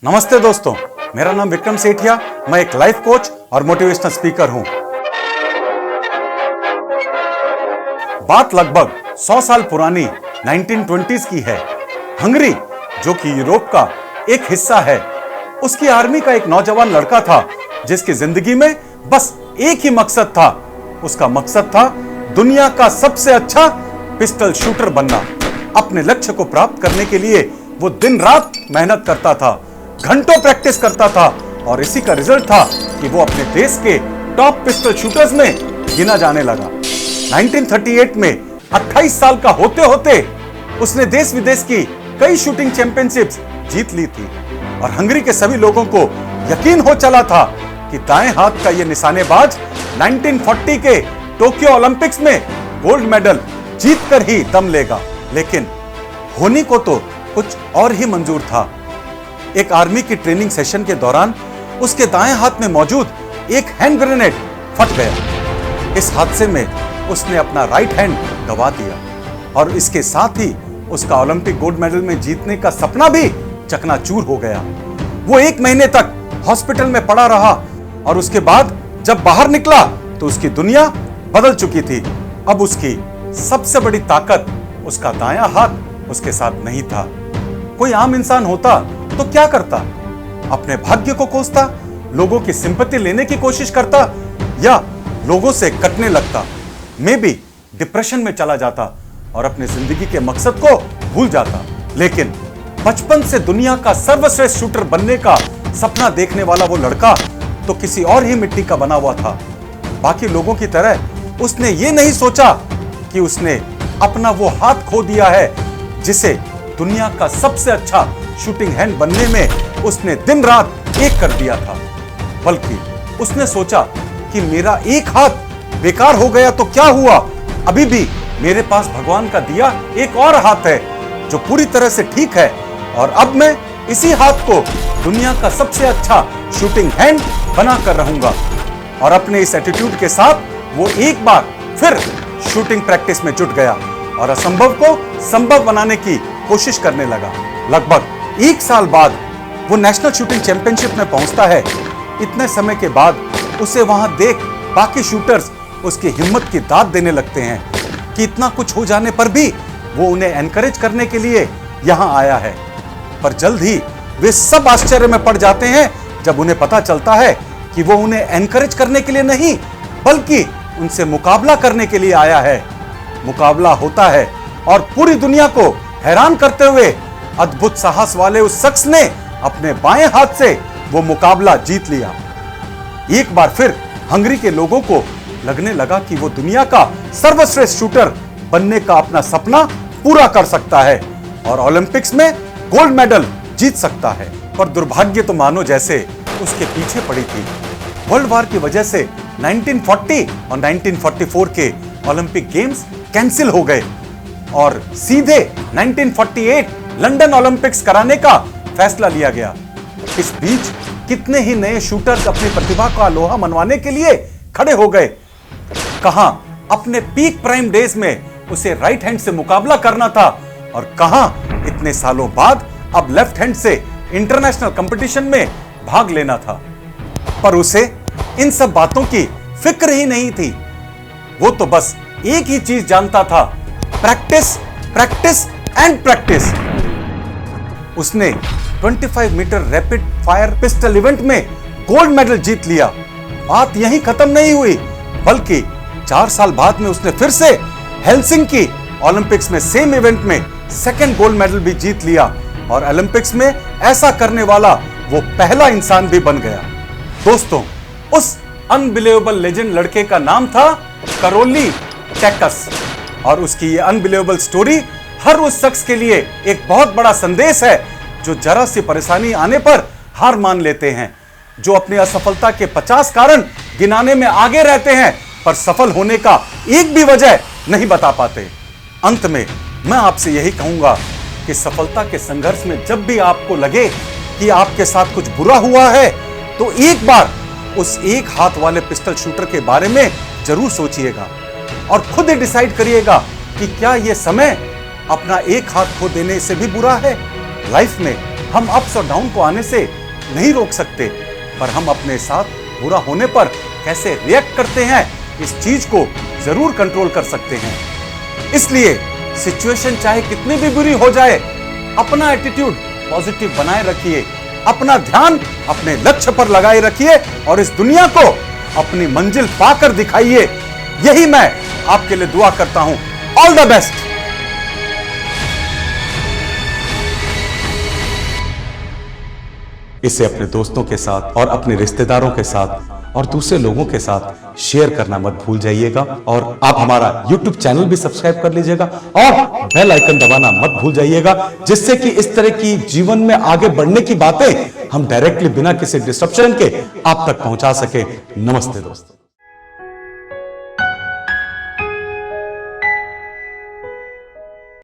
नमस्ते दोस्तों, मेरा नाम विक्रम सेठिया। मैं एक लाइफ कोच और मोटिवेशनल स्पीकर हूं। बात लगभग 100 साल पुरानी 1920s की है। हंगरी, जो कि यूरोप का एक हिस्सा है, उसकी आर्मी का एक नौजवान लड़का था जिसकी जिंदगी में बस एक ही मकसद था। उसका मकसद था दुनिया का सबसे अच्छा पिस्टल शूटर बनना। अपने लक्ष्य को प्राप्त करने के लिए वो दिन रात मेहनत करता था, घंटों प्रैक्टिस करता था और इसी का रिजल्ट था कि वो अपने देश के टॉप पिस्टल शूटर्स में गिना जाने लगा। 1938 में 28 साल का होते होते उसने देश विदेश की कई शूटिंग चैंपियनशिप्स जीत ली थी और हंगरी के सभी लोगों को यकीन हो चला था कि दाएं हाथ का यह निशानेबाज 1940 के टोक्यो ओलंपिक्स में गोल्ड मेडल जीतकर ही दम लेगा। लेकिन होनी को तो कुछ और ही मंजूर था। एक आर्मी की ट्रेनिंग सेशन के दौरान उसके दाएं हाथ में मौजूद एक हैंड ग्रेनेड फट गया। इस हादसे में उसने अपना राइट हैंड गंवा दिया और इसके साथ ही उसका ओलंपिक गोल्ड मेडल में जीतने का सपना भी चकनाचूर हो गया। वो 1 महीने तक हॉस्पिटल में पड़ा रहा और उसके बाद जब बाहर निकला तो उसकी दुनिया बदल चुकी थी। अब उसकी सबसे बड़ी ताकत उसका दायां हाथ उसके साथ नहीं था। कोई आम इंसान होता तो क्या करता? अपने भाग्य को कोसता, लोगों की सिंपैथी लेने की कोशिश करता या लोगों से कटने लगता। मे बी डिप्रेशन में चला जाता और अपने जिंदगी के मकसद को भूल जाता। लेकिन बचपन से दुनिया का सर्वश्रेष्ठ शूटर बनने का सपना देखने वाला वो लड़का तो किसी और ही मिट्टी का बना हुआ था। बाकी लोगों की तरह उसने ये नहीं सोचा कि उसने अपना वो हाथ खो दिया है जिसे दुनिया का सबसे अच्छा शूटिंग हैंड बनने में उसने दिन रात एक कर दिया था, बल्कि उसने सोचा कि मेरा एक हाथ बेकार हो गया तो क्या हुआ, अभी भी मेरे पास भगवान का दिया एक और हाथ है जो पूरी तरह से ठीक है और अब मैं इसी हाथ को दुनिया का सबसे अच्छा शूटिंग हैंड बना कर रहूंगा। और अपने इस एटीट्यूड के साथ वो एक बार फिर शूटिंग प्रैक्टिस में जुट गया और असंभव को संभव बनाने की कोशिश करने लगा। लगभग 1 साल बाद वो नेशनल शूटिंग चैंपियनशिप में पहुंचता है। इतने समय के बाद उसे वहां देख बाकी शूटर्स उसकी हिम्मत की दाद देने लगते हैं कि इतना कुछ हो जाने पर भी वो उन्हें एनकरेज करने के लिए यहां आया है। पर जल्द ही वे सब आश्चर्य में पड़ जाते हैं जब उन्हें पता चलता है कि वो उन्हें एनकरेज करने के लिए नहीं बल्कि उनसे मुकाबला करने के लिए आया है। मुकाबला होता है और पूरी दुनिया को हैरान करते हुए अद्भुत साहस वाले उस शख्स ने अपने बाएं हाथ से वो मुकाबला जीत लिया। एक बार फिर हंगरी के लोगों को लगने लगा कि वो दुनिया का सर्वश्रेष्ठ शूटर बनने का अपना सपना पूरा कर सकता है और ओलंपिक्स में गोल्ड मेडल जीत सकता है। पर दुर्भाग्य तो मानो जैसे उसके पीछे पड़ी थी। वर्ल्ड वॉर की वजह से 1940 और 1944 के ओलंपिक गेम्स कैंसिल हो गए और सीधे 1948 लंदन ओलंपिक्स कराने का फैसला लिया गया। इस बीच कितने ही नए शूटर्स अपनी प्रतिभा का लोहा मनवाने के लिए खड़े हो गए। कहां अपने पीक प्राइम डेज में उसे राइट हैंड से मुकाबला करना था और कहां इतने सालों बाद अब लेफ्ट हैंड से इंटरनेशनल कंपटीशन में भाग लेना था। पर उसे इन सब बातों की फिक्र ही नहीं थी। वो तो बस एक ही चीज जानता था, प्रैक्टिस प्रैक्टिस एंड प्रैक्टिस। उसने 25 metre rapid fire pistol event में गोल्ड मेडल जीत लिया। बात यहीं खत्म नहीं हुई बल्कि 4 साल बाद में उसने फिर से हेलसिंकी ओलंपिक्स में सेम इवेंट में सेकंड गोल्ड मेडल भी जीत लिया और ओलंपिक्स में ऐसा करने वाला वो पहला इंसान भी बन गया। दोस्तों, उस अनबिलीवेबल लेजेंड लड़के का नाम था करोली टैकस और उसकी ये अनबिलीवेबल स्टोरी हर उस शख्स के लिए एक बहुत बड़ा संदेश है जो जरा सी परेशानी आने पर हार मान लेते हैं, जो अपनी असफलता के 50 कारण गिनाने में आगे रहते हैं पर सफल होने का एक भी वजह नहीं बता पाते। अंत में मैं आपसे यही कहूंगा कि सफलता के संघर्ष में जब भी आपको लगे कि आपके साथ कुछ बुरा हुआ है तो एक बार उस एक हाथ वाले पिस्टल शूटर के बारे में जरूर सोचिएगा और खुद ही डिसाइड करिएगा कि क्या यह समय अपना एक हाथ खो देने से भी बुरा है। लाइफ में हम अप्स और डाउन को आने से नहीं रोक सकते, पर हम अपने साथ बुरा होने पर कैसे रिएक्ट करते हैं, इस चीज को जरूर कंट्रोल कर सकते हैं। इसलिए सिचुएशन चाहे कितनी भी बुरी हो जाए, अपना एटीट्यूड पॉजिटिव बनाए रखिए, अपना ध्यान अपने लक्ष्य पर लगाए रखिए और इस दुनिया को अपनी मंजिल पाकर दिखाइए। यही मैं आपके लिए दुआ करता हूं। All the best. इसे अपने दोस्तों के साथ और अपने रिश्तेदारों के साथ और दूसरे लोगों के साथ शेयर करना मत भूल जाइएगा। और आप हमारा YouTube चैनल भी सब्सक्राइब कर लीजिएगा और बेल आइकन दबाना मत भूल जाइएगा, जिससे कि इस तरह की जीवन में आगे बढ़ने की बातें हम डायरेक्टली बिना किसी डिस्ट्रप्शन के आप तक पहुंचा सके। नमस्ते दोस्तों।